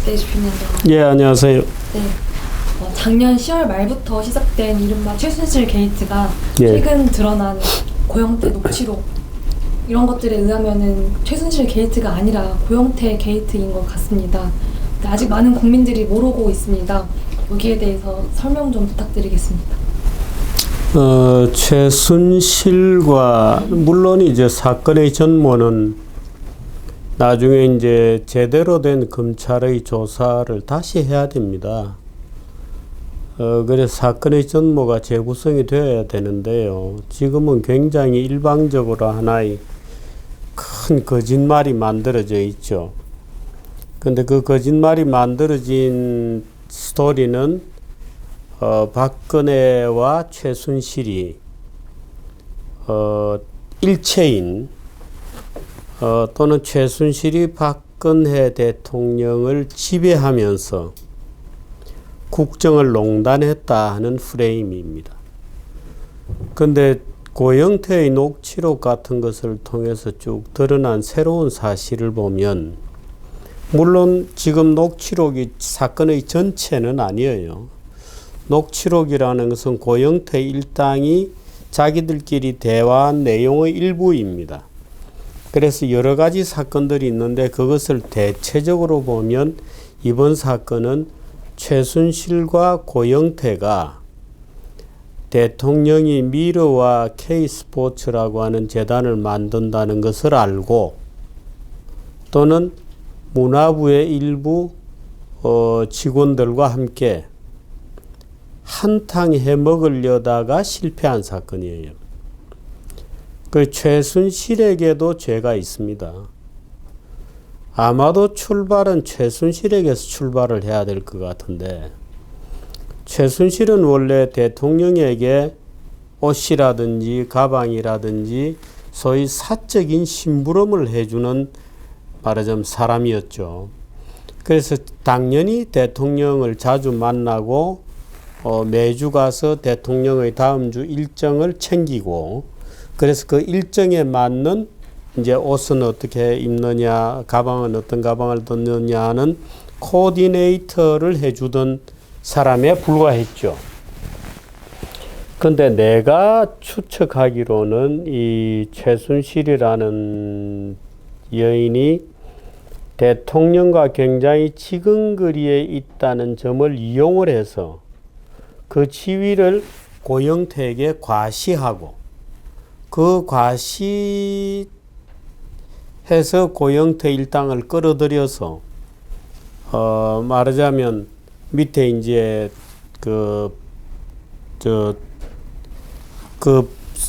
네, 주민님. 예, 안녕하세요. 네. 작년 10월 말부터 시작된 이른바 최순실 게이트가 예. 최근 드러난 고영태 녹취록 이런 것들에 의하면은 최순실 게이트가 아니라 고영태 게이트인 것 같습니다. 근데 아직 많은 국민들이 모르고 있습니다. 여기에 대해서 설명 좀 부탁드리겠습니다. 최순실과 물론 이제 사건의 전모는 나중에 이제 제대로 된 검찰의 조사를 다시 해야 됩니다. 그래서 사건의 전모가 재구성이 되어야 되는데요. 지금은 굉장히 일방적으로 하나의 큰 거짓말이 만들어져 있죠. 근데 그 거짓말이 만들어진 스토리는 박근혜와 최순실이 일체인 또는 최순실이 박근혜 대통령을 지배하면서 국정을 농단했다 하는 프레임입니다. 그런데 고영태의 녹취록 같은 것을 통해서 쭉 드러난 새로운 사실을 보면 물론 지금 녹취록이 사건의 전체는 아니에요. 녹취록이라는 것은 고영태 일당이 자기들끼리 대화한 내용의 일부입니다. 그래서 여러 가지 사건들이 있는데 그것을 대체적으로 보면 이번 사건은 최순실과 고영태가 대통령이 미러와 K스포츠라고 하는 재단을 만든다는 것을 알고 또는 문화부의 일부 직원들과 함께 한탕 해먹으려다가 실패한 사건이에요. 그 최순실에게도 죄가 있습니다. 아마도 출발은 최순실에게서 출발을 해야 될 것 같은데 최순실은 원래 대통령에게 옷이라든지 가방이라든지 소위 사적인 심부름을 해주는 말하자면 사람이었죠. 그래서 당연히 대통령을 자주 만나고 매주 가서 대통령의 다음 주 일정을 챙기고 그래서 그 일정에 맞는 이제 옷은 어떻게 입느냐, 가방은 어떤 가방을 넣느냐 하는 코디네이터를 해주던 사람에 불과했죠. 근데 내가 추측하기로는 이 최순실이라는 여인이 대통령과 굉장히 지근거리에 있다는 점을 이용을 해서 그 지위를 고영태에게 과시하고 그 과시해서 고영태 일당을 끌어들여서 말하자면 밑에 이제 그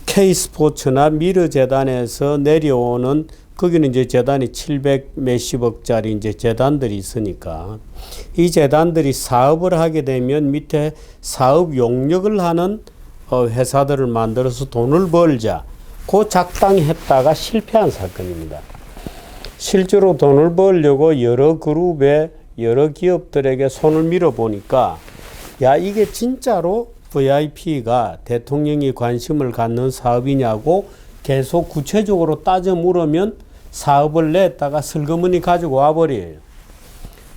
K스포츠나 미르재단에서 내려오는 거기는 이제 재단이 700 몇십억짜리 이제 재단들이 있으니까 이 재단들이 사업을 하게 되면 밑에 사업 용역을 하는 회사들을 만들어서 돈을 벌자. 그 작당했다가 실패한 사건입니다. 실제로 돈을 벌려고 여러 그룹의 여러 기업들에게 손을 밀어보니까 야 이게 진짜로 VIP가 대통령이 관심을 갖는 사업이냐고 계속 구체적으로 따져 물으면 사업을 냈다가 슬그머니 가지고 와버려요.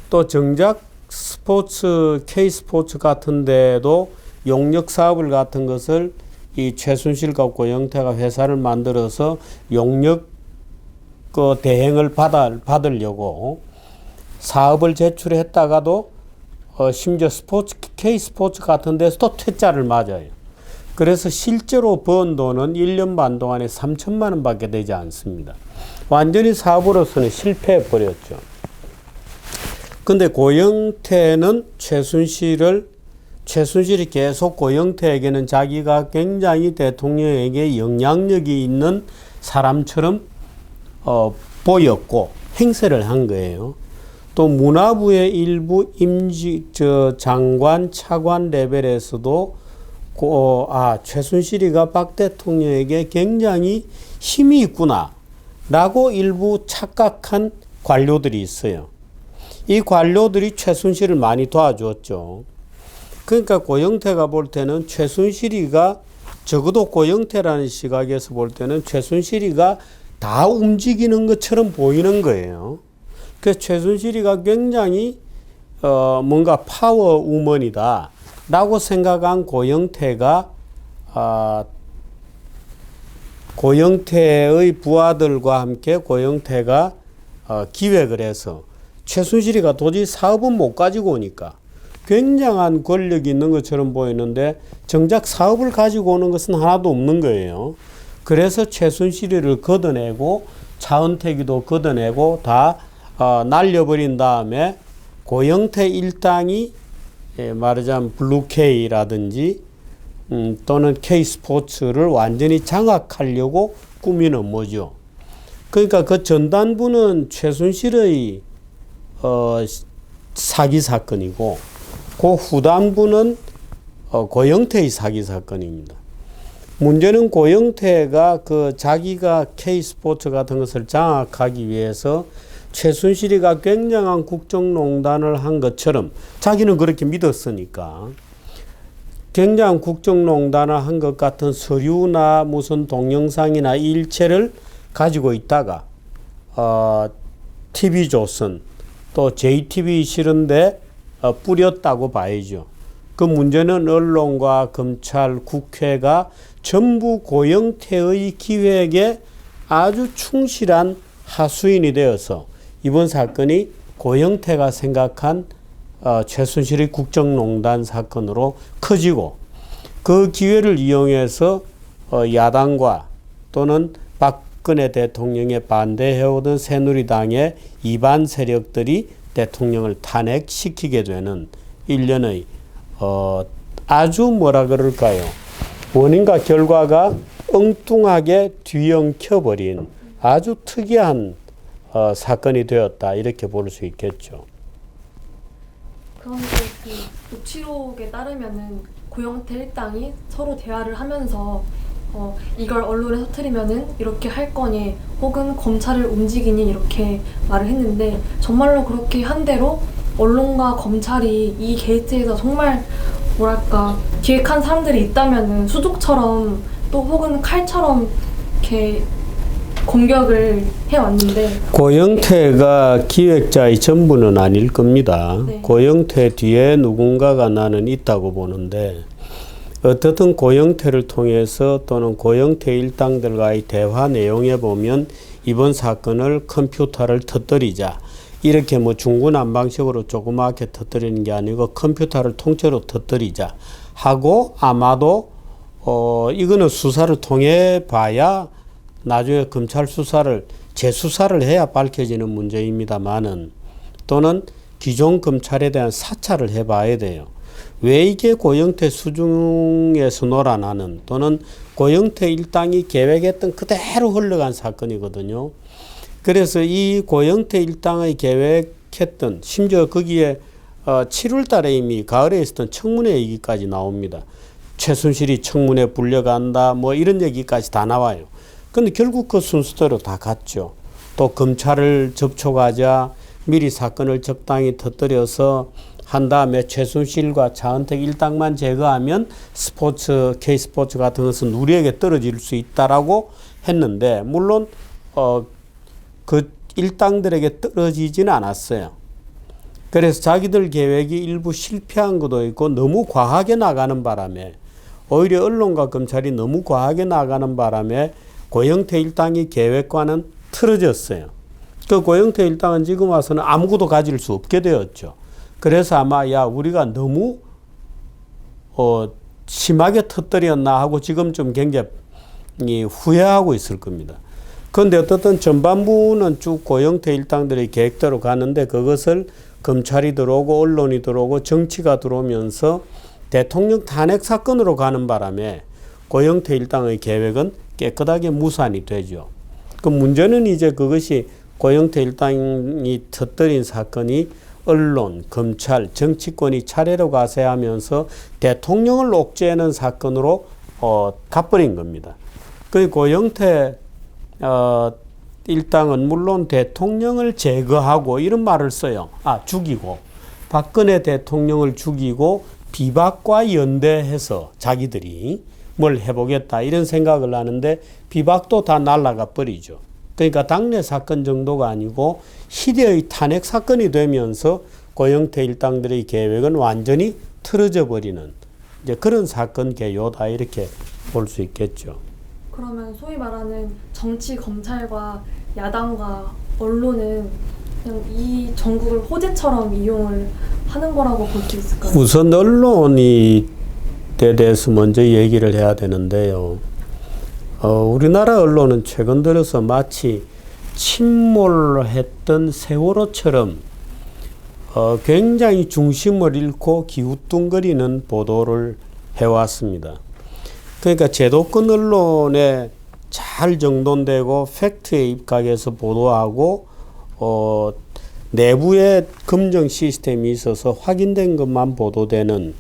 또 정작 스포츠 K스포츠 같은 데도 용역 사업을 같은 것을 이 최순실과 고영태가 회사를 만들어서 용역 그 대행을 받으려고 사업을 제출했다가도 심지어 스포츠 K스포츠 같은 데서 또 퇴짜를 맞아요. 그래서 실제로 번 돈은 1년 반 동안에 3천만 원밖에 되지 않습니다. 완전히 사업으로서는 실패해 버렸죠. 근데 고영태는 최순실이 계속 고영태에게는 자기가 굉장히 대통령에게 영향력이 있는 사람처럼 보였고 행세를 한 거예요. 또 문화부의 일부 장관, 차관 레벨에서도 최순실이가 박 대통령에게 굉장히 힘이 있구나 라고 일부 착각한 관료들이 있어요. 이 관료들이 최순실을 많이 도와줬죠. 그러니까 고영태가 볼 때는 최순실이가 적어도 고영태라는 시각에서 볼 때는 최순실이가 다 움직이는 것처럼 보이는 거예요. 그래서 최순실이가 굉장히 뭔가 파워 우먼이다 라고 생각한 고영태가 고영태의 부하들과 함께 고영태가 기획을 해서 최순실이가 도저히 사업은 못 가지고 오니까 굉장한 권력이 있는 것처럼 보이는데 정작 사업을 가지고 오는 것은 하나도 없는 거예요. 그래서 최순실이를 걷어내고 차은택이도 걷어내고 다 날려버린 다음에 고영태 일당이 말하자면 블루K라든지 또는 K스포츠를 완전히 장악하려고 꾸미는 뭐죠. 그러니까 그 전단부는 최순실의 사기 사건이고 그 후단부는 고영태의 사기 사건입니다. 문제는 고영태가 그 자기가 K스포츠 같은 것을 장악하기 위해서 최순실이가 굉장한 국정농단을 한 것처럼 자기는 그렇게 믿었으니까 굉장한 국정농단을 한 것 같은 서류나 무슨 동영상이나 일체를 가지고 있다가 TV조선 또 JTB 실은데 뿌렸다고 봐야죠. 그 문제는 언론과 검찰, 국회가 전부 고영태의 기획에 아주 충실한 하수인이 되어서 이번 사건이 고영태가 생각한 최순실의 국정농단 사건으로 커지고 그 기회를 이용해서 야당과 또는 박근혜 대통령에 반대해오던 새누리당의 이반 세력들이 대통령을 탄핵시키게 되는 일련의 아주 뭐라 그럴까요? 원인과 결과가 엉뚱하게 뒤엉켜버린 아주 특이한 사건이 되었다 이렇게 볼 수 있겠죠. 그런데 그 녹취록에 따르면은 고영태 일당이 서로 대화를 하면서 이걸 언론에 터뜨리면은 이렇게 할 거니 혹은 검찰을 움직이니 이렇게 말을 했는데 정말로 그렇게 한 대로 언론과 검찰이 이 게이트에서 정말 뭐랄까 기획한 사람들이 있다면은 수족처럼 또 혹은 칼처럼 이렇게 공격을 해왔는데 고영태가 기획자의 전부는 아닐 겁니다. 네. 고영태 뒤에 누군가가 나는 있다고 보는데 어떻든 고영태를 통해서 또는 고영태 일당들과의 대화 내용에 보면 이번 사건을 컴퓨터를 터뜨리자 이렇게 뭐 중구난방식으로 조그맣게 터뜨리는 게 아니고 컴퓨터를 통째로 터뜨리자 하고 아마도 이거는 수사를 통해 봐야 나중에 검찰 수사를 재수사를 해야 밝혀지는 문제입니다만은 또는 기존 검찰에 대한 사찰을 해봐야 돼요. 왜 이게 고영태 수중에서 놀아나는 또는 고영태 일당이 계획했던 그대로 흘러간 사건이거든요. 그래서 이 고영태 일당의 계획했던 심지어 거기에 7월 달에 이미 가을에 있었던 청문회 얘기까지 나옵니다. 최순실이 청문회 불려간다 뭐 이런 얘기까지 다 나와요. 근데 결국 그 순서대로 다 갔죠. 또 검찰을 접촉하자 미리 사건을 적당히 터뜨려서 한 다음에 최순실과 차은택 일당만 제거하면 스포츠, K스포츠 같은 것은 우리에게 떨어질 수 있다라고 했는데 물론 그 일당들에게 떨어지지는 않았어요. 그래서 자기들 계획이 일부 실패한 것도 있고 너무 과하게 나가는 바람에 오히려 언론과 검찰이 너무 과하게 나가는 바람에 고영태 일당이 계획과는 틀어졌어요. 그 고영태 일당은 지금 와서는 아무것도 가질 수 없게 되었죠. 그래서 아마 우리가 너무 심하게 터뜨렸나 하고 지금 좀 굉장히 후회하고 있을 겁니다. 그런데 어떻든 전반부는 쭉 고영태 일당들의 계획대로 가는데 그것을 검찰이 들어오고 언론이 들어오고 정치가 들어오면서 대통령 탄핵 사건으로 가는 바람에 고영태 일당의 계획은 깨끗하게 무산이 되죠. 그 문제는 이제 그것이 고영태 일당이 터뜨린 사건이 언론, 검찰, 정치권이 차례로 가세하면서 대통령을 옥죄는 사건으로 가버린 겁니다. 그 고영태 일당은 물론 대통령을 제거하고 이런 말을 써요. 죽이고 박근혜 대통령을 죽이고 비박과 연대해서 자기들이 뭘 해보겠다 이런 생각을 하는데 비박도 다 날아가 버리죠. 그러니까 당내 사건 정도가 아니고 시대의 탄핵 사건이 되면서 고영태 일당들의 계획은 완전히 틀어져 버리는 이제 그런 사건 개요다 이렇게 볼 수 있겠죠. 그러면 소위 말하는 정치 검찰과 야당과 언론은 그냥 이 정국을 호재처럼 이용을 하는 거라고 볼 수 있을까요? 우선 언론이 에 대해서 먼저 얘기를 해야 되는데요. 우리나라 언론은 최근 들어서 마치 침몰했던 세월호처럼 굉장히 중심을 잃고 기우뚱거리는 보도를 해왔습니다. 그러니까 제도권 언론에 잘 정돈되고 팩트에 입각해서 보도하고 내부에 검증 시스템이 있어서 확인된 것만 보도되는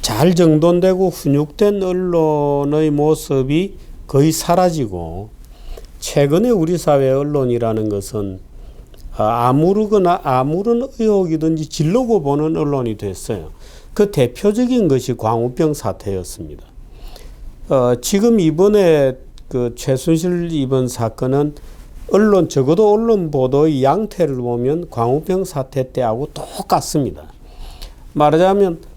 잘 정돈되고 훈육된 언론의 모습이 거의 사라지고 최근에 우리 사회 언론이라는 것은 아무르거나 아무런 의혹이든지 질르고 보는 언론이 됐어요. 그 대표적인 것이 광우병 사태였습니다. 지금 이번에 그 최순실 이번 사건은 적어도 언론 보도의 양태를 보면 광우병 사태 때하고 똑같습니다. 말하자면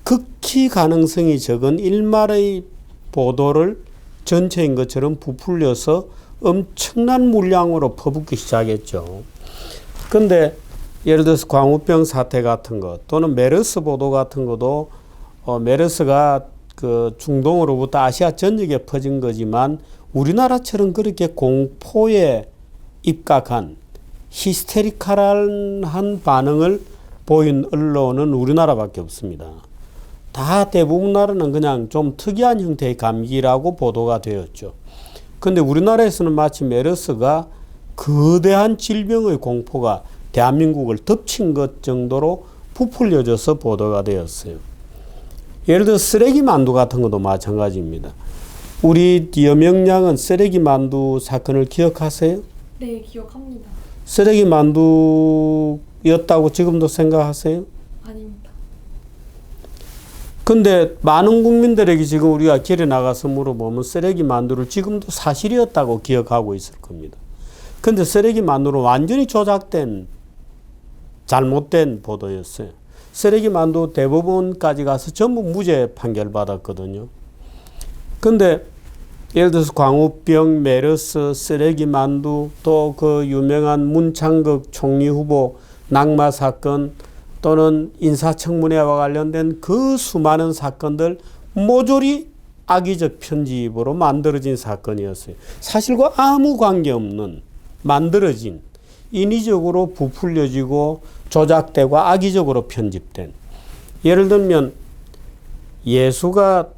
극히 가능성이 적은 일말의 보도를 전체인 것처럼 부풀려서 엄청난 물량으로 퍼붓기 시작했죠. 근데 예를 들어서 광우병 사태 같은 것 또는 메르스 보도 같은 것도 메르스가 그 중동으로부터 아시아 전역에 퍼진 거지만 우리나라처럼 그렇게 공포에 입각한 히스테리컬한 반응을 보인 언론은 우리나라밖에 없습니다. 다 대부분 나라는 그냥 좀 특이한 형태의 감기라고 보도가 되었죠. 근데 우리나라에서는 마치 메르스가 거대한 질병의 공포가 대한민국을 덮친 것 정도로 부풀려져서 보도가 되었어요. 예를 들어 쓰레기 만두 같은 것도 마찬가지입니다. 우리 여명량은 쓰레기 만두 사건을 기억하세요? 네, 기억합니다. 쓰레기 만두였다고 지금도 생각하세요? 아닙니다. 근데 많은 국민들에게 지금 우리가 길에 나가서 물어보면 쓰레기 만두를 지금도 사실이었다고 기억하고 있을 겁니다. 근데 쓰레기 만두는 완전히 조작된 잘못된 보도였어요. 쓰레기 만두 대법원까지 가서 전부 무죄 판결 받았거든요. 근데 예를 들어서 광우병, 메르스, 쓰레기 만두 또 그 유명한 문창극 총리 후보 낙마 사건 또는 인사청문회와 관련된 그 수많은 사건들 모조리 악의적 편집으로 만들어진 사건이었어요. 사실과 아무 관계없는 만들어진 인위적으로 부풀려지고 조작되고 악의적으로 편집된 예를 들면 예수가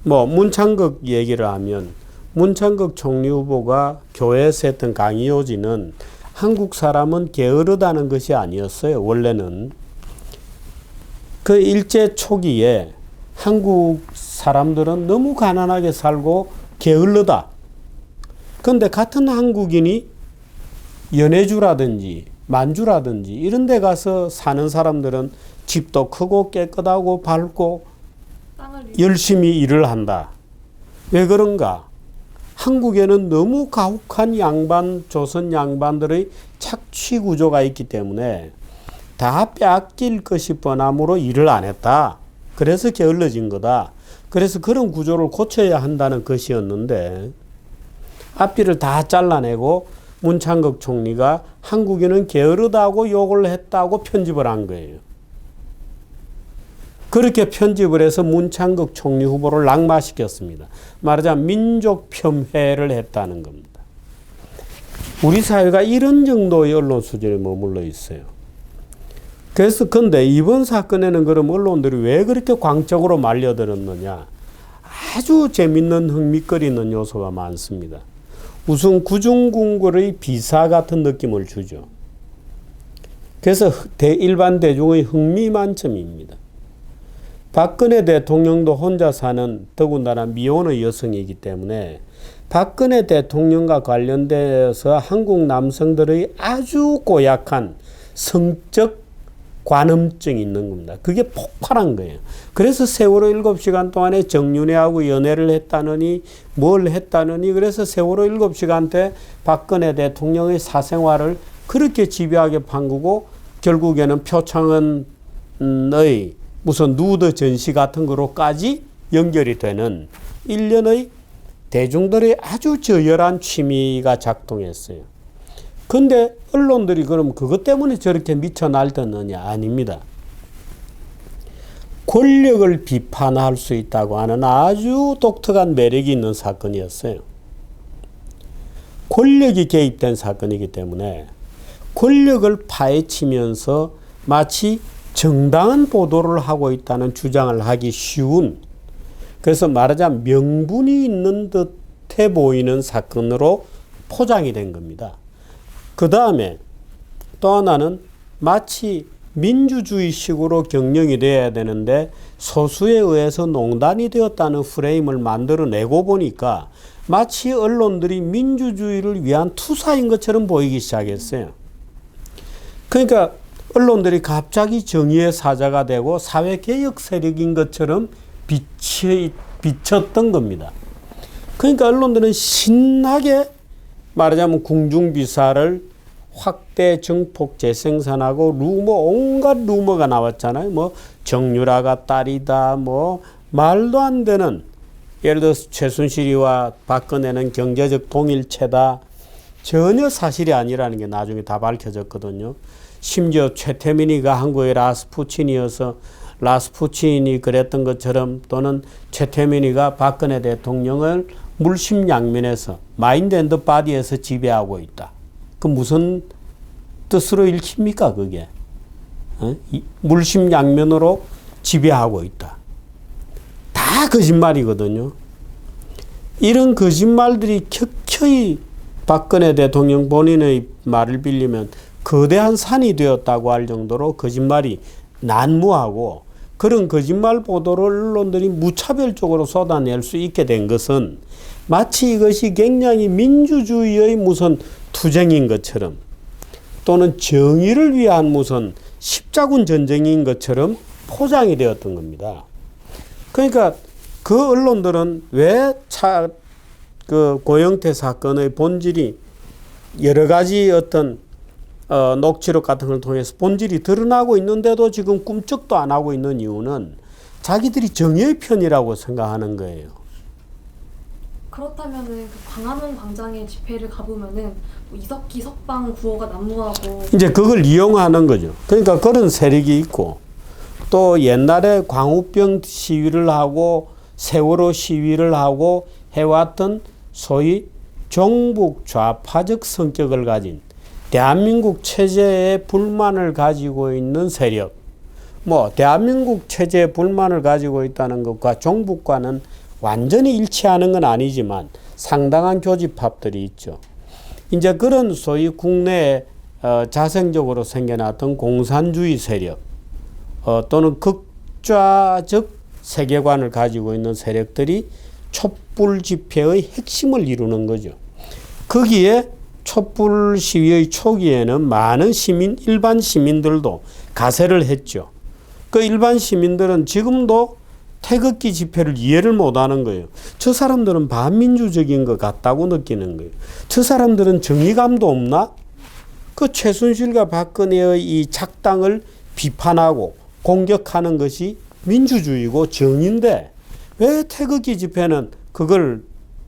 문창극 얘기를 하면 문창극 총리 후보가 교회에서 했던 강의 요지는 한국 사람은 게으르다는 것이 아니었어요. 원래는 그 일제 초기에 한국 사람들은 너무 가난하게 살고 게을르다. 그런데 같은 한국인이 연해주라든지 만주라든지 이런 데 가서 사는 사람들은 집도 크고 깨끗하고 밝고 열심히 일을 한다. 왜 그런가? 한국에는 너무 가혹한 조선 양반들의 착취 구조가 있기 때문에 다 빼앗길 것이 뻔함으로 일을 안 했다. 그래서 게을러진 거다. 그래서 그런 구조를 고쳐야 한다는 것이었는데 앞뒤를 다 잘라내고 문창극 총리가 한국인은 게으르다고 욕을 했다고 편집을 한 거예요. 그렇게 편집을 해서 문창극 총리 후보를 낙마시켰습니다. 말하자면 민족 폄훼를 했다는 겁니다. 우리 사회가 이런 정도의 언론 수준에 머물러 있어요. 그래서 근데 이번 사건에는 그럼 언론들이 왜 그렇게 광적으로 말려들었느냐? 아주 재밌는 흥미거리는 요소가 많습니다. 우선 구중궁궐의 비사 같은 느낌을 주죠. 그래서 일반 대중의 흥미 만점입니다. 박근혜 대통령도 혼자 사는 더군다나 미혼의 여성이기 때문에 박근혜 대통령과 관련돼서 한국 남성들의 아주 고약한 성적 관음증이 있는 겁니다. 그게 폭발한 거예요. 그래서 세월호 7시간 동안에 정윤회하고 연애를 했다느니 뭘 했다느니 그래서 세월호 7시간 때 박근혜 대통령의 사생활을 그렇게 집요하게 판구고 결국에는 표창원의 무슨 누드 전시 같은 거로까지 연결이 되는 일련의 대중들의 아주 저열한 취미가 작동했어요. 근데 언론들이 그럼 그것 때문에 저렇게 미쳐 날뛰느냐? 아닙니다. 권력을 비판할 수 있다고 하는 아주 독특한 매력이 있는 사건이었어요. 권력이 개입된 사건이기 때문에 권력을 파헤치면서 마치 정당한 보도를 하고 있다는 주장을 하기 쉬운, 그래서 말하자면 명분이 있는 듯해 보이는 사건으로 포장이 된 겁니다. 그 다음에 또 하나는 마치 민주주의식으로 경영이 되어야 되는데 소수에 의해서 농단이 되었다는 프레임을 만들어내고 보니까 마치 언론들이 민주주의를 위한 투사인 것처럼 보이기 시작했어요. 그러니까 언론들이 갑자기 정의의 사자가 되고 사회개혁 세력인 것처럼 비쳤던 겁니다. 그러니까 언론들은 신나게 말하자면 궁중비사를 확대 정폭 재생산하고 루머, 온갖 루머가 나왔잖아요. 뭐 정유라가 딸이다, 뭐 말도 안 되는, 예를 들어서 최순실이와 박근혜는 경제적 동일체다. 전혀 사실이 아니라는 게 나중에 다 밝혀졌거든요. 심지어 최태민이가 한국의 라스푸친이어서 라스푸친이 그랬던 것처럼, 또는 최태민이가 박근혜 대통령을 물심양면에서 마인드 앤드 바디에서 지배하고 있다. 그 무슨 뜻으로 읽힙니까 그게? 물심양면으로 지배하고 있다. 다 거짓말이거든요. 이런 거짓말들이 켜켜이 박근혜 대통령 본인의 말을 빌리면 거대한 산이 되었다고 할 정도로 거짓말이 난무하고, 그런 거짓말 보도를 언론들이 무차별적으로 쏟아낼 수 있게 된 것은 마치 이것이 굉장히 민주주의의 무슨 투쟁인 것처럼, 또는 정의를 위한 무슨 십자군 전쟁인 것처럼 포장이 되었던 겁니다. 그러니까 그 언론들은 왜 그 고영태 사건의 본질이 여러 가지 어떤 녹취록 같은 걸 통해서 본질이 드러나고 있는데도 지금 꿈쩍도 안 하고 있는 이유는 자기들이 정의의 편이라고 생각하는 거예요. 그렇다면은 그 광화문 광장에 집회를 가보면은 뭐 이석기 석방 구호가 난무하고 이제 그걸 이용하는 거죠. 그러니까 그런 세력이 있고, 또 옛날에 광우병 시위를 하고 세월호 시위를 하고 해왔던 소위 종북 좌파적 성격을 가진 대한민국 체제에 불만을 가지고 있는 세력, 뭐 대한민국 체제에 불만을 가지고 있다는 것과 종북과는 완전히 일치하는 건 아니지만 상당한 교집합들이 있죠. 이제 그런 소위 국내에 자생적으로 생겨났던 공산주의 세력, 또는 극좌적 세계관을 가지고 있는 세력들이 촛불 집회의 핵심을 이루는 거죠. 거기에 촛불 시위의 초기에는 많은 일반 시민들도 가세를 했죠. 그 일반 시민들은 지금도 태극기 집회를 이해를 못하는 거예요. 저 사람들은 반민주적인 것 같다고 느끼는 거예요. 저 사람들은 정의감도 없나? 그 최순실과 박근혜의 이 작당을 비판하고 공격하는 것이 민주주의고 정의인데 왜 태극기 집회는 그걸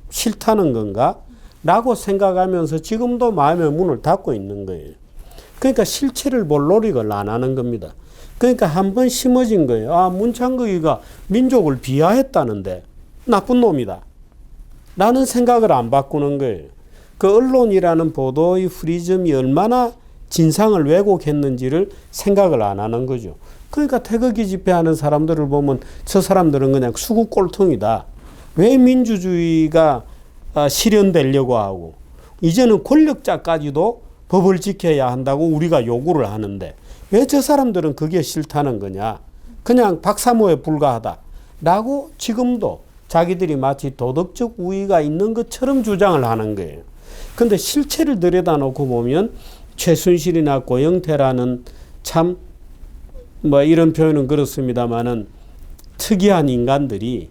싫다는 건가? 라고 생각하면서 지금도 마음의 문을 닫고 있는 거예요. 그러니까 실체를 볼 노력을 안 하는 겁니다. 그러니까 한번 심어진 거예요. 아, 문창극이가 민족을 비하했다는데 나쁜 놈이다 라는 생각을 안 바꾸는 거예요. 그 언론이라는 보도의 프리즘이 얼마나 진상을 왜곡했는지를 생각을 안 하는 거죠. 그러니까 태극기 집회하는 사람들을 보면 저 사람들은 그냥 수구 꼴통이다. 왜 민주주의가 실현되려고 하고, 이제는 권력자까지도 법을 지켜야 한다고 우리가 요구를 하는데 왜 저 사람들은 그게 싫다는 거냐, 그냥 박사모에 불과하다 라고 지금도 자기들이 마치 도덕적 우위가 있는 것처럼 주장을 하는 거예요. 근데 실체를 들여다놓고 보면 최순실이나 고영태라는 참 뭐 이런 표현은 그렇습니다만은 특이한 인간들이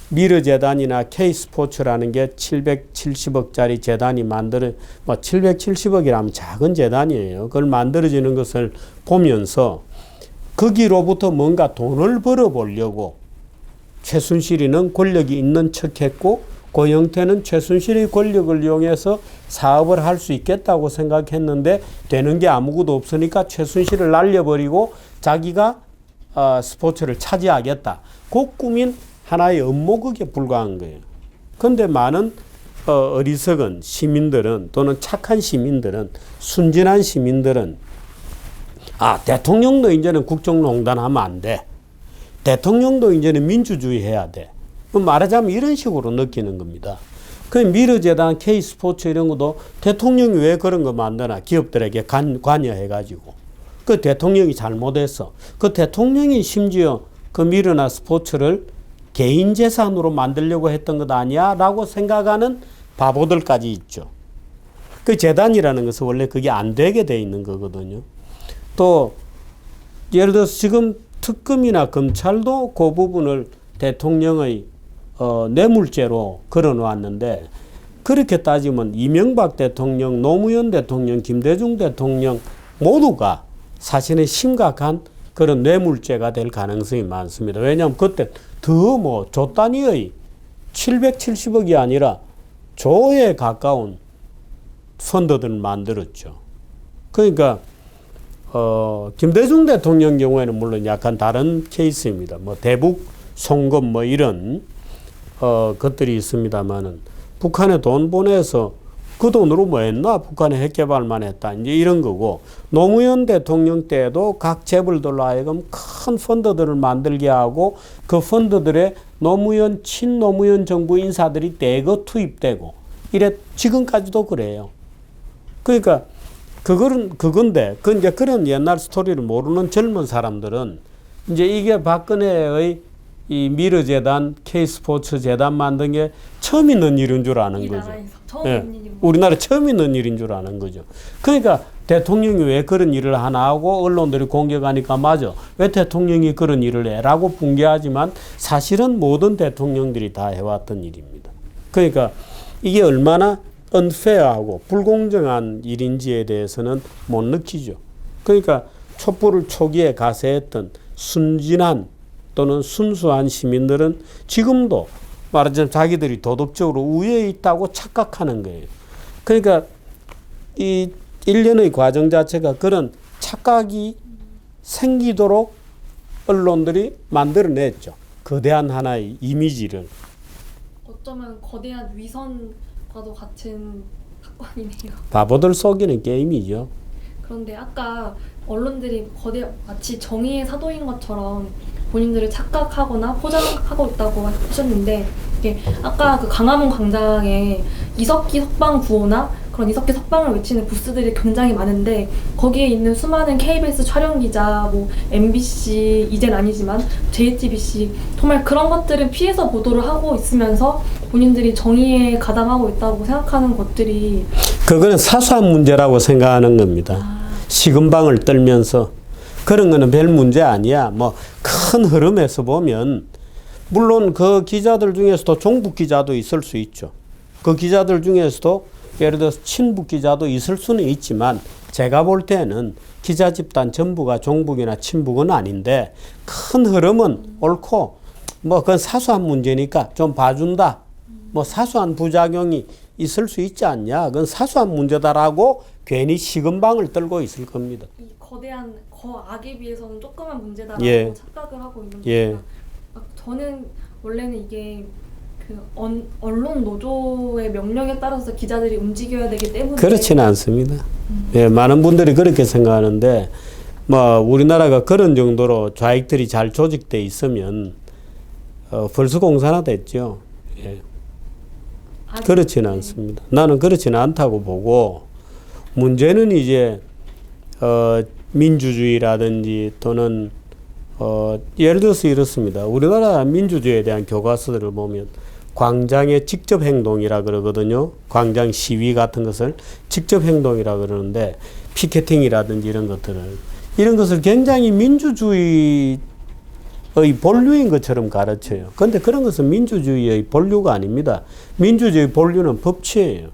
미르재단이나 K스포츠라는 게 770억짜리 재단이 만들어, 뭐 770억이라면 작은 재단이에요. 그걸 만들어지는 것을 보면서 거기로부터 뭔가 돈을 벌어보려고 최순실이는 권력이 있는 척했고 고영태는 최순실의 권력을 이용해서 사업을 할 수 있겠다고 생각했는데 되는 게 아무것도 없으니까 최순실을 날려버리고 자기가 스포츠를 차지하겠다. 그 꾸민 하나의 업무극에 불과한 거예요. 그런데 많은 어리석은 시민들은 또는 착한 시민들은 순진한 시민들은 대통령도 이제는 국정농단 하면 안 돼. 대통령도 이제는 민주주의 해야 돼. 말하자면 이런 식으로 느끼는 겁니다. 그 미르재단, K스포츠 이런 것도 대통령이 왜 그런 거 만드나 기업들에게 관여해가지고 그 대통령이 잘못했어. 그 대통령이 심지어 그 미르나 스포츠를 개인 재산으로 만들려고 했던 것 아니야? 라고 생각하는 바보들까지 있죠. 그 재단이라는 것은 원래 그게 안 되게 돼 있는 거거든요. 또 예를 들어서 지금 특검이나 검찰도 그 부분을 대통령의 뇌물죄로 걸어놓았는데 그렇게 따지면 이명박 대통령, 노무현 대통령, 김대중 대통령 모두가 사실은 심각한 그런 뇌물죄가 될 가능성이 많습니다. 왜냐하면 그때 더 조 단위의 770억이 아니라 조에 가까운 펀드들을 만들었죠. 그러니까 김대중 대통령 경우에는 물론 약간 다른 케이스입니다. 대북 송금 이런 것들이 있습니다만은 북한에 돈 보내서 그 돈으로 뭐 했나? 북한에 핵개발만 했다. 이제 이런 거고 노무현 대통령 때도 각 재벌들로 하여금 큰 펀드들을 만들게 하고 그 펀드들에 친노무현 정부 인사들이 대거 투입되고 이래 지금까지도 그래요. 그러니까 그건데 이제 그런 옛날 스토리를 모르는 젊은 사람들은 이제 이게 박근혜의 이 미르재단, K스포츠 재단 만든 게 처음 있는 일인 줄 아는 거죠. 우리나라 처음 있는 일인 줄 아는 거죠. 그러니까 대통령이 왜 그런 일을 하나 하고 언론들이 공격하니까 맞아. 왜 대통령이 그런 일을 해? 라고 붕괴하지만 사실은 모든 대통령들이 다 해왔던 일입니다. 그러니까 이게 얼마나 unfair하고 불공정한 일인지에 대해서는 못 느끼죠. 그러니까 촛불을 초기에 가세했던 순진한 또는 순수한 시민들은 지금도 말하자면 자기들이 도덕적으로 우위에 있다고 착각하는 거예요. 그러니까 이 일련의 과정 자체가 그런 착각이 생기도록 언론들이 만들어냈죠. 거대한 하나의 이미지를. 어쩌면 거대한 위선과도 같은 사건이네요. 바보들 속이는 게임이죠. 그런데 아까 언론들이 마치 정의의 사도인 것처럼 본인들을 착각하거나 포장하고 있다고 하셨는데 이게 아까 그 강화문 광장에 이석기 석방 구호나 그런 이석기 석방을 외치는 부스들이 굉장히 많은데 거기에 있는 수많은 KBS 촬영 기자, MBC 이젠 아니지만 JTBC 정말 그런 것들을 피해서 보도를 하고 있으면서 본인들이 정의에 가담하고 있다고 생각하는 것들이 그거는 사소한 문제라고 생각하는 겁니다. 식은방을 떨면서 그런 거는 별 문제 아니야. 큰 흐름에서 보면 물론 그 기자들 중에서도 종북 기자도 있을 수 있죠. 그 기자들 중에서도 예를 들어서 친북 기자도 있을 수는 있지만 제가 볼 때는 기자 집단 전부가 종북이나 친북은 아닌데 큰 흐름은 옳고 그건 사소한 문제니까 좀 봐준다. 사소한 부작용이 있을 수 있지 않냐. 그건 사소한 문제다라고 괜히 식은방을 떨고 있을 겁니다. 이 거대한 거악에 비해서는 조그만 문제다라고 착각을 하고 있는 겁니다. 저는 원래는 이게 그 언론 노조의 명령에 따라서 기자들이 움직여야 되기 때문에 그렇지는 않습니다. 많은 분들이 그렇게 생각하는데 우리나라가 그런 정도로 좌익들이 잘 조직돼 있으면 벌써 공산화됐죠. 그렇지는 않습니다. 나는 그렇지는 않다고 보고 문제는 이제 민주주의라든지 또는 예를 들어서 이렇습니다. 우리나라 민주주의에 대한 교과서들을 보면 광장의 직접 행동이라 그러거든요. 광장 시위 같은 것을 직접 행동이라 그러는데 피켓팅이라든지 이런 것을 굉장히 민주주의 본류인 것처럼 가르쳐요. 그런데 그런 것은 민주주의의 본류가 아닙니다. 민주주의 본류는 법치예요.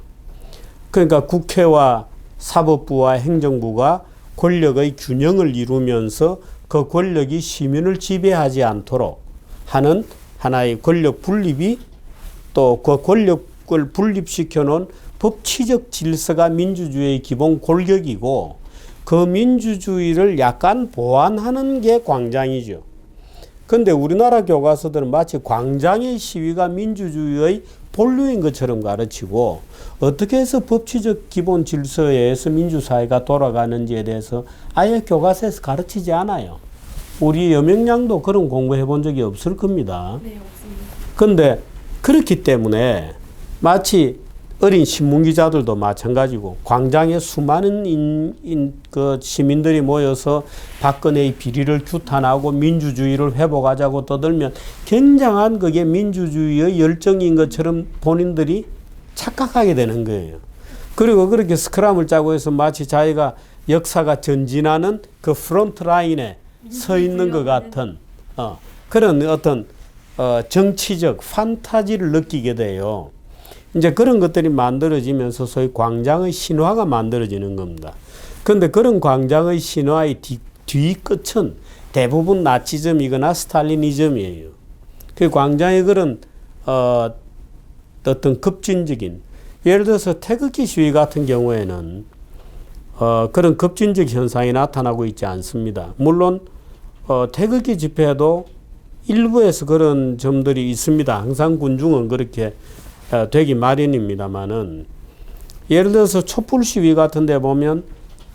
그러니까 국회와 사법부와 행정부가 권력의 균형을 이루면서 그 권력이 시민을 지배하지 않도록 하는 하나의 권력 분립이 또 그 권력을 분립시켜 놓은 법치적 질서가 민주주의의 기본 골격이고 그 민주주의를 약간 보완하는 게 광장이죠. 그런데 우리나라 교과서들은 마치 광장의 시위가 민주주의의 본류인 것처럼 가르치고 어떻게 해서 법치적 기본 질서에 의해서 민주사회가 돌아가는지에 대해서 아예 교과서에서 가르치지 않아요. 우리 여명량도 그런 공부해 본 적이 없을 겁니다. 네, 없습니다. 그런데 그렇기 때문에 마치 어린 신문기자들도 마찬가지고 광장에 수많은 그 시민들이 모여서 박근혜의 비리를 규탄하고 민주주의를 회복하자고 떠들면 굉장한 그게 민주주의의 열정인 것처럼 본인들이 착각하게 되는 거예요. 그리고 그렇게 스크럼을 짜고 해서 마치 자기가 역사가 전진하는 그 프론트 라인에 서 있는 것 같은 그런 어떤 정치적 판타지를 느끼게 돼요. 이제 그런 것들이 만들어지면서 소위 광장의 신화가 만들어지는 겁니다. 그런데 그런 광장의 신화의 뒤끝은 대부분 나치즘이거나 스탈리니즘이에요. 그 광장의 그런 어떤 급진적인 예를 들어서 태극기 시위 같은 경우에는 그런 급진적 현상이 나타나고 있지 않습니다. 물론 태극기 집회도 일부에서 그런 점들이 있습니다. 항상 군중은 그렇게 되기 마련입니다만은 예를 들어서 촛불 시위 같은 데 보면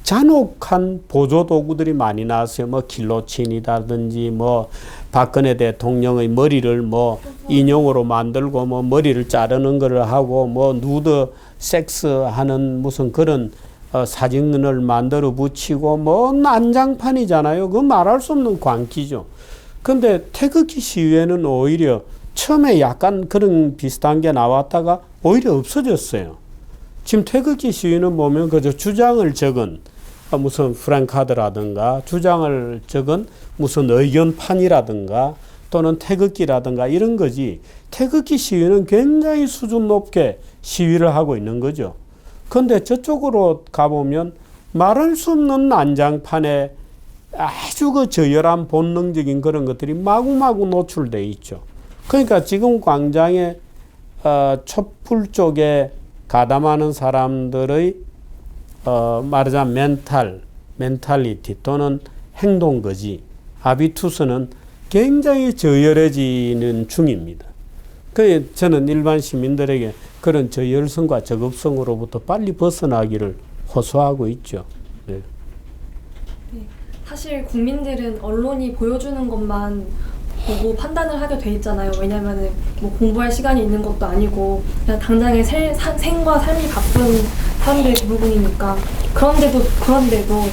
잔혹한 보조 도구들이 많이 나왔어요. 뭐 길로친이라든지 뭐 박근혜 대통령의 머리를 뭐 인형으로 만들고 뭐 머리를 자르는 거를 하고 뭐 누드 섹스 하는 무슨 그런 사진을 만들어 붙이고 뭐 난장판이잖아요. 그건 말할 수 없는 광기죠. 근데 태극기 시위에는 오히려 처음에 약간 그런 비슷한 게 나왔다가 오히려 없어졌어요. 지금 태극기 시위는 보면 그저 주장을 적은 무슨 프랭카드라든가 주장을 적은 무슨 의견판이라든가 또는 태극기라든가 이런 거지 태극기 시위는 굉장히 수준 높게 시위를 하고 있는 거죠. 그런데 저쪽으로 가보면 말할 수 없는 난장판에 아주 그 저열한 본능적인 그런 것들이 마구마구 노출되어 있죠. 그러니까 지금 광장에 촛불 쪽에 가담하는 사람들의 말하자면 멘탈리티 또는 행동거지, 하비투스는 굉장히 저열해지는 중입니다. 그래서 저는 일반 시민들에게 그런 저열성과 저급성으로부터 빨리 벗어나기를 호소하고 있죠. 네. 네, 사실 국민들은 언론이 보여주는 것만 보고 판단을 하게 돼 있잖아요. 왜냐면은 뭐 공부할 시간이 있는 것도 아니고 그냥 당장의 생과 삶이 바쁜 사람들이 대부분이니까 그런데도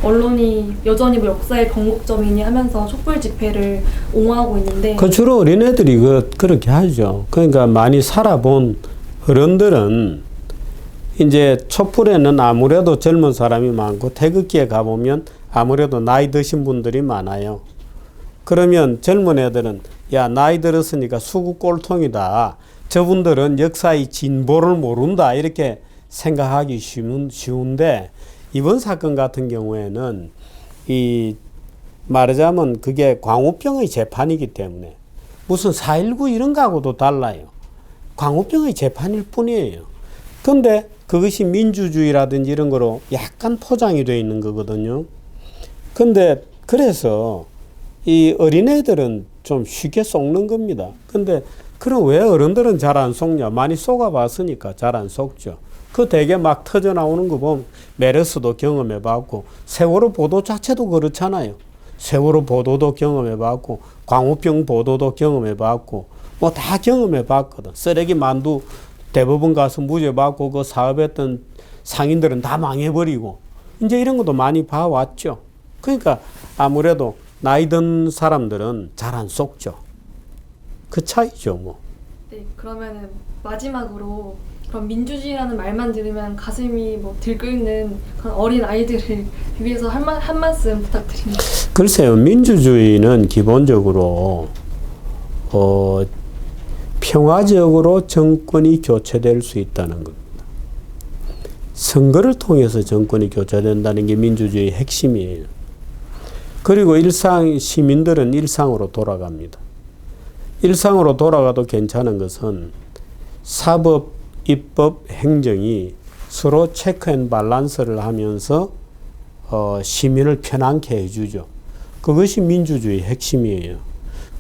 언론이 여전히 뭐 역사의 변곡점이니 하면서 촛불 집회를 옹호하고 있는데 그 주로 어린애들이 그렇게 하죠. 그러니까 많이 살아본 어른들은 이제 촛불에는 아무래도 젊은 사람이 많고 태극기에 가보면 아무래도 나이 드신 분들이 많아요. 그러면 젊은 애들은 야 나이 들었으니까 수구 꼴통이다. 저분들은 역사의 진보를 모른다. 이렇게 생각하기 쉬운데 이번 사건 같은 경우에는 이 말하자면 그게 광우병의 재판이기 때문에 무슨 4.19 이런 거하고도 달라요. 광우병의 재판일 뿐이에요. 그런데 그것이 민주주의라든지 이런 거로 약간 포장이 되어 있는 거거든요. 근데 그래서 이 어린애들은 좀 쉽게 속는 겁니다. 근데 그럼 왜 어른들은 잘 안 속냐? 많이 속아봤으니까 잘 안 속죠. 그 대개 막 터져 나오는 거 보면 메르스도 경험해봤고 세월호 보도 자체도 그렇잖아요. 세월호 보도도 경험해봤고 광우병 보도도 경험해봤고 뭐 다 경험해봤거든. 쓰레기 만두 대법원 가서 무죄 받고 그 사업했던 상인들은 다 망해버리고 이제 이런 것도 많이 봐왔죠. 그러니까 아무래도 나이 든 사람들은 잘 안 속죠. 그 차이죠, 뭐. 네, 그러면은 마지막으로 그런 민주주의라는 말만 들으면 가슴이 뭐 들끓는 그런 어린 아이들을 위해서 한 말씀 부탁드립니다. 글쎄요, 민주주의는 기본적으로 평화적으로 정권이 교체될 수 있다는 겁니다. 선거를 통해서 정권이 교체된다는 게 민주주의의 핵심이에요. 그리고 시민들은 일상으로 돌아갑니다. 일상으로 돌아가도 괜찮은 것은 사법, 입법, 행정이 서로 체크 앤 밸런스를 하면서 시민을 편안케 해주죠. 그것이 민주주의의 핵심이에요.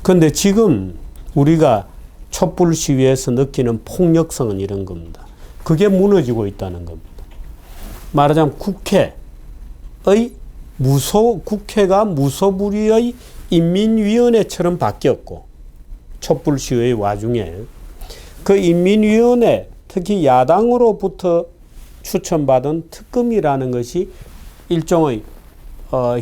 그런데 지금 우리가 촛불 시위에서 느끼는 폭력성은 이런 겁니다. 그게 무너지고 있다는 겁니다. 말하자면 국회가 무소불위의 인민위원회처럼 바뀌었고, 촛불 시위의 와중에 그 인민위원회, 특히 야당으로부터 추천받은 특검이라는 것이 일종의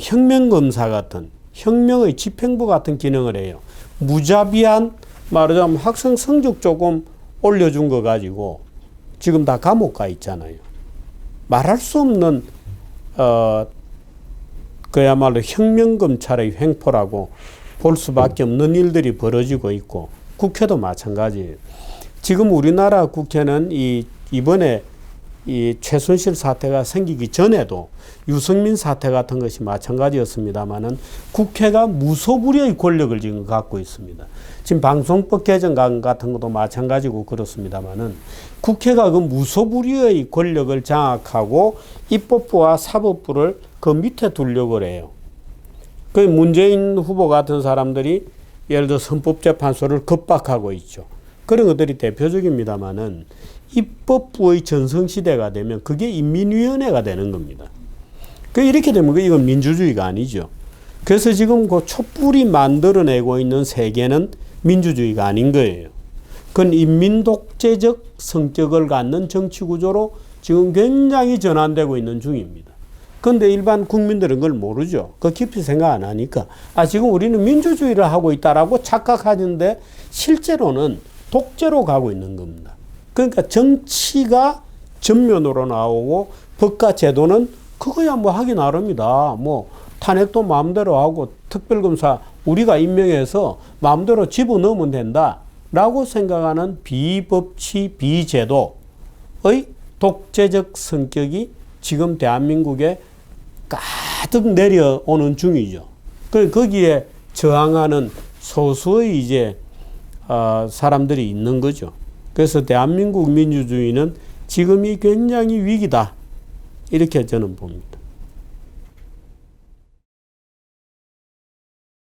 혁명검사 같은, 혁명의 집행부 같은 기능을 해요. 무자비한, 말하자면 학생 성적 조금 올려준 거 가지고 지금 다 감옥 가 있잖아요. 말할 수 없는 그야말로 혁명검찰의 횡포라고 볼 수밖에 없는 일들이 벌어지고 있고, 국회도 마찬가지예요. 지금 우리나라 국회는 이번에 이 최순실 사태가 생기기 전에도 유승민 사태 같은 것이 마찬가지였습니다만은 국회가 무소불위의 권력을 지금 갖고 있습니다. 지금 방송법 개정 같은 것도 마찬가지고 그렇습니다만은 국회가 그 무소불위의 권력을 장악하고 입법부와 사법부를 그 밑에 두려고 해요. 그 문재인 후보 같은 사람들이 예를 들어 헌법재판소를 겁박하고 있죠. 그런 것들이 대표적입니다만은 입법부의 전성시대가 되면 그게 인민위원회가 되는 겁니다. 이렇게 되면 이건 민주주의가 아니죠. 그래서 지금 그 촛불이 만들어내고 있는 세계는 민주주의가 아닌 거예요. 그건 인민독재적 성격을 갖는 정치구조로 지금 굉장히 전환되고 있는 중입니다. 그런데 일반 국민들은 그걸 모르죠. 그 깊이 생각 안 하니까 지금 우리는 민주주의를 하고 있다라고 착각하는데 실제로는 독재로 가고 있는 겁니다. 그러니까 정치가 전면으로 나오고 법과 제도는 그거야 뭐 하기 나름이다. 뭐 탄핵도 마음대로 하고 특별검사 우리가 임명해서 마음대로 집어넣으면 된다라고 생각하는 비법치 비제도의 독재적 성격이 지금 대한민국에 가득 내려오는 중이죠. 거기에 저항하는 소수의 이제 사람들이 있는 거죠. 그래서 대한민국 민주주의는 지금이 굉장히 위기다. 이렇게 저는 봅니다.